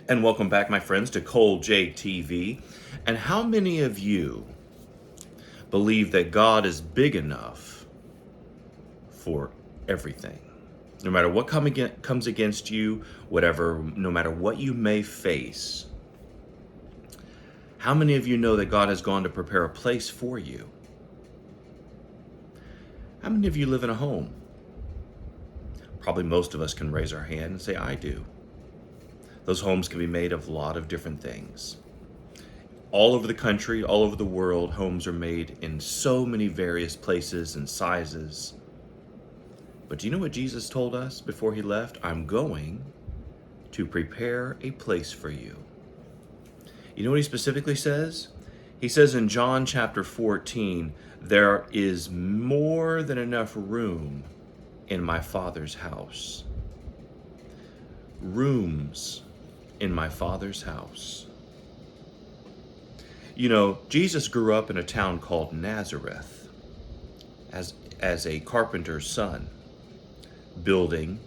And welcome back, my friends, to ColeJakeTV. And how many of you believe that God is big enough for everything? No matter what comes against you, no matter what you may face, how many of you know that God has gone to prepare a place for you? How many of you live in a home? Probably most of us can raise our hand and say, I do. Those homes can be made of a lot of different things. All over the country, all over the world, homes are made in so many various places and sizes. But do you know what Jesus told us before he left? I'm going to prepare a place for you. You know what he specifically says? He says in John chapter 14, there is more than enough room in my Father's house. Rooms in my Father's house. You know, Jesus grew up in a town called Nazareth as a carpenter's son, building,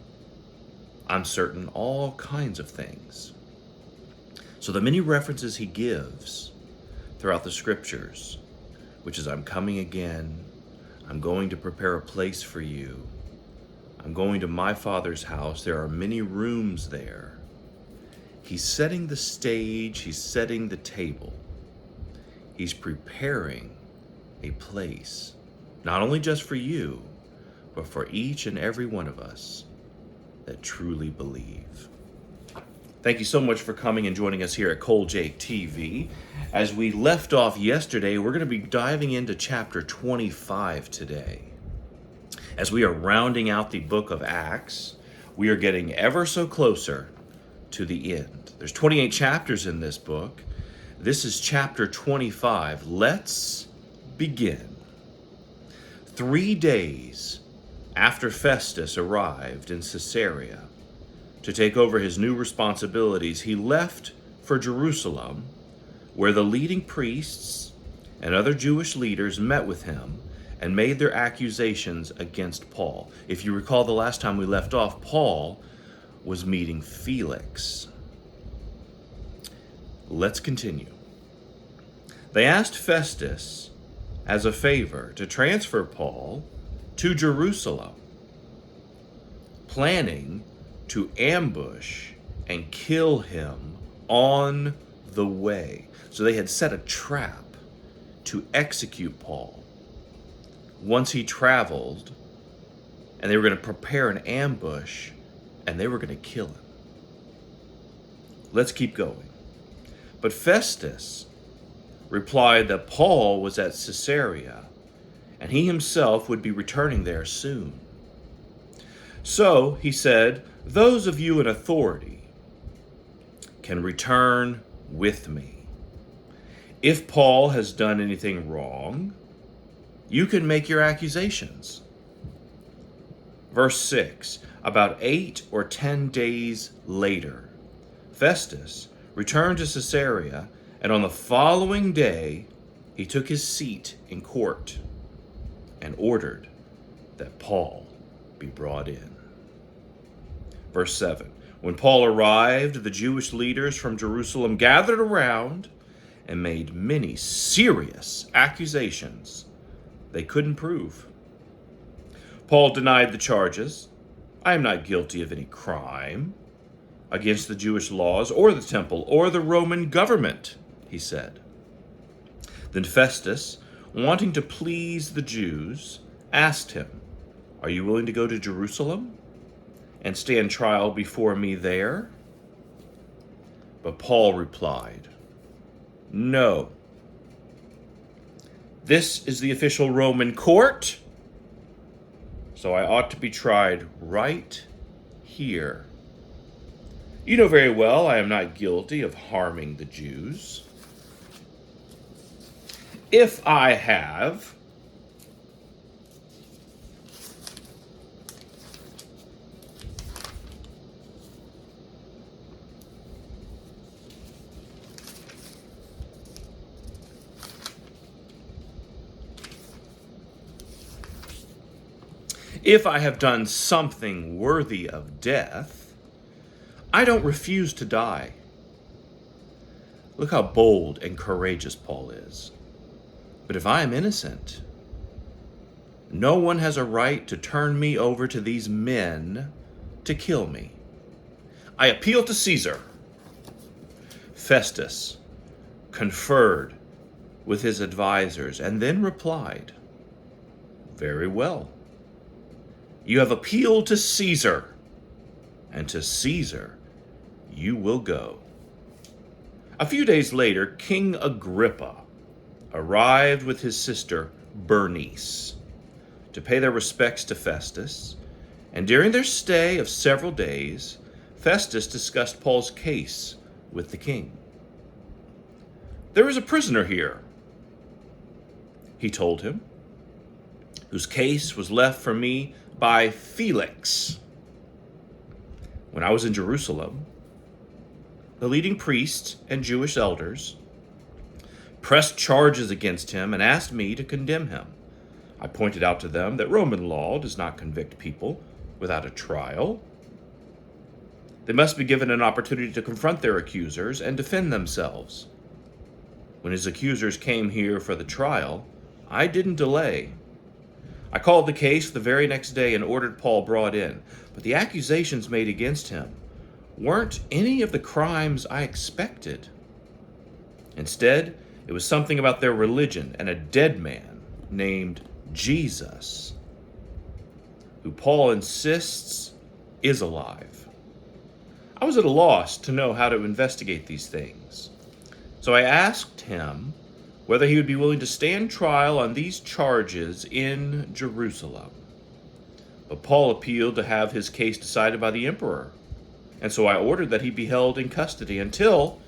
I'm certain, all kinds of things. So the many references he gives throughout the scriptures, which is I'm coming again, I'm going to prepare a place for you, I'm going to my Father's house, there are many rooms there. He's setting the stage, he's setting the table. He's preparing a place, not only just for you, but for each and every one of us that truly believe. Thank you so much for coming and joining us here at ColeJakeTV. As we left off yesterday, we're going to be diving into chapter 25 today. As we are rounding out the book of Acts, we are getting ever so closer to the end. There's 28 chapters in this book. This is chapter 25. Let's begin. 3 days after Festus arrived in Caesarea to take over his new responsibilities, he left for Jerusalem, where the leading priests and other Jewish leaders met with him and made their accusations against Paul. If you recall the last time we left off, Paul was meeting Felix. Let's continue. They asked Festus as a favor to transfer Paul to Jerusalem, planning to ambush and kill him on the way. So they had set a trap to execute Paul once he traveled, and they were going to prepare an ambush and they were going to kill him. Let's keep going. But Festus replied that Paul was at Caesarea and he himself would be returning there soon. So he said, those of you in authority can return with me. If Paul has done anything wrong, you can make your accusations. Verse 6, about 8 or 10 days later, Festus returned to Caesarea, and on the following day, he took his seat in court and ordered that Paul be brought in. Verse 7, when Paul arrived, the Jewish leaders from Jerusalem gathered around and made many serious accusations they couldn't prove. Paul denied the charges. I am not guilty of any crime against the Jewish laws or the temple or the Roman government, he said. Then Festus, wanting to please the Jews, asked him, are you willing to go to Jerusalem and stand trial before me there? But Paul replied, no. This is the official Roman court, so I ought to be tried right here. You know very well I am not guilty of harming the Jews. If I have, done something worthy of death, I don't refuse to die Look how bold and courageous Paul is. But if I am innocent, no one has a right to turn me over to these men to kill me. I appeal to Caesar." Festus conferred with his advisors and then replied, "Very well. You have appealed to Caesar, and to Caesar you will go." A few days later, King Agrippa arrived with his sister Bernice to pay their respects to Festus, and during their stay of several days, Festus discussed Paul's case with the king. "There is a prisoner here," he told him, "whose case was left for me by Felix. When I was in Jerusalem, the leading priests and Jewish elders pressed charges against him and asked me to condemn him. I pointed out to them that Roman law does not convict people without a trial. They must be given an opportunity to confront their accusers and defend themselves. When his accusers came here for the trial, I didn't delay. I called the case the very next day and ordered Paul brought in, but the accusations made against him weren't any of the crimes I expected. Instead, it was something about their religion and a dead man named Jesus, who Paul insists is alive. I was at a loss to know how to investigate these things, so I asked him whether he would be willing to stand trial on these charges in Jerusalem. But Paul appealed to have his case decided by the emperor, and so I ordered that he be held in custody until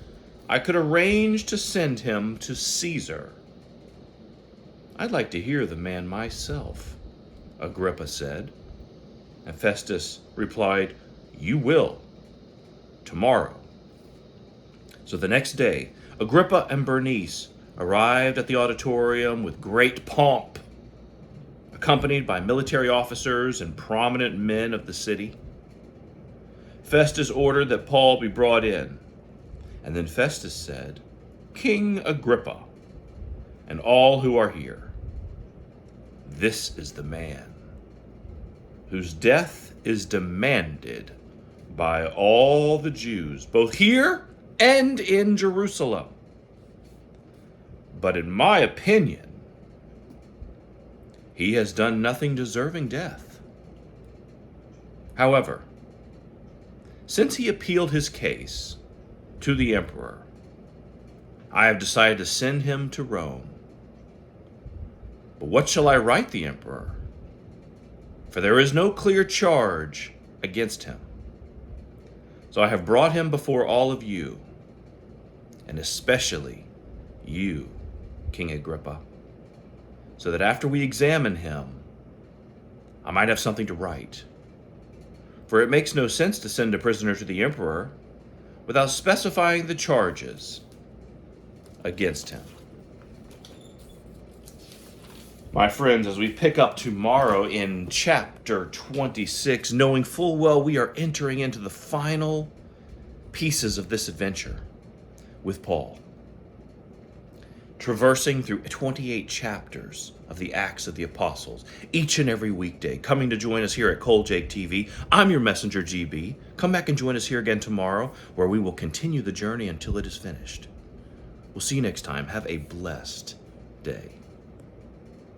I could arrange to send him to Caesar." "I'd like to hear the man myself," Agrippa said. And Festus replied, "You will, tomorrow." So the next day, Agrippa and Bernice arrived at the auditorium with great pomp, accompanied by military officers and prominent men of the city. Festus ordered that Paul be brought in, and then Festus said, "King Agrippa, and all who are here, this is the man whose death is demanded by all the Jews, both here and in Jerusalem. But in my opinion, he has done nothing deserving death. However, since he appealed his case to the emperor, I have decided to send him to Rome. But what shall I write the emperor? For there is no clear charge against him. So I have brought him before all of you, and especially you, King Agrippa, so that after we examine him, I might have something to write. For it makes no sense to send a prisoner to the emperor without specifying the charges against him." My friends, as we pick up tomorrow in chapter 26, knowing full well we are entering into the final pieces of this adventure with Paul, traversing through 28 chapters of the Acts of the Apostles, each and every weekday, coming to join us here at ColeJakeTV. I'm your messenger, GB. Come back and join us here again tomorrow, where we will continue the journey until it is finished. We'll see you next time. Have a blessed day.